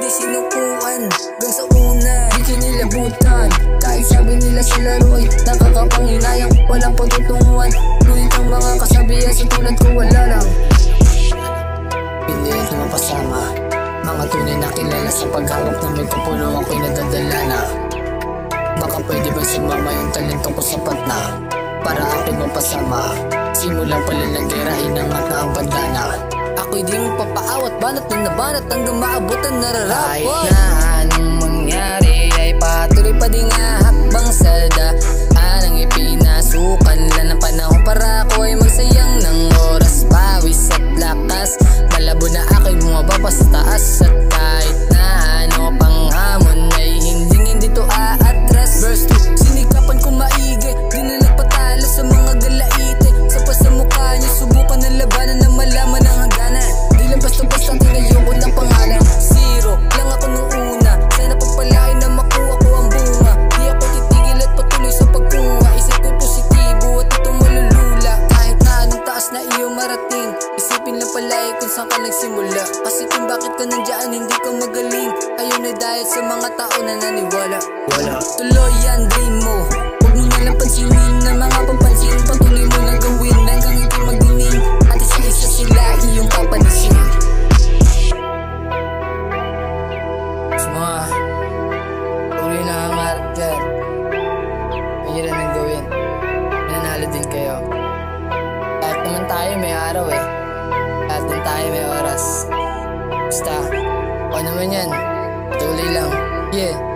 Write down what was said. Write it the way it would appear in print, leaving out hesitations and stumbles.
di sinukuan. Hanggang sa una, di kinilabutan. Kahit sabi nila sa laro'y nakakapanginayang, walang pagtutunguhan. Ngunit ang mga kasabihan sa tulad ko wala lang. Hindi ito mapasama, mga tunay na kilala sa paghawak ng mikropono ako'y nadadala na. Baka pwede bang sumama yung talento ko sapat na para aking mapasama. Simulang pala ng gera, hinangat na ang bandana. Ako'y di mo papaawat, banat na nabanat hanggang maabot ang nararapat. Kahit na anong mangyari ay patuloy pa din hakbang sa daanang ipinasukan lang ng panahon para ako ay magsayang ng oras, pawis at lakas. Malabo na ako'y bumaba pa sa taas at kahit na ano pang hamon ay hindi to aatras. Verse 2, sinikapan ko maigi, di na nagpatalo sa mga galaite. Sa pasamukha niyo subukan na labanan na malaman ang hangganan. Di lang basta-basta tinayo ko ng pangalan. Zero lang ako nung una, sana pagpalain na makuha ko ang bunga. Di ako titigil at patuloy sa pagkuha. Isip ko positibo at itong malulula. Kahit na anong taas na iyo marating, isipin lang palagi kung saan ka nagsimula. Kasi kung bakit ka nandiyan hindi ka magaling, ayun ay dahil sa mga tao na naniwala. Tuloy yan dream mo, huwag mo nalang pansinin na mga papansin. Patuloy mo lang gawin hanggang hindi magdinig, at isa-isa sila iyong papanisin. Sa mga tuloy na hangarap dyan, mahirap nang gawin, nanalo din kayo. Kahit naman tayo may araw kahit naman tayo may oras. Basta, ako naman yan, tuloy lang. Yeah.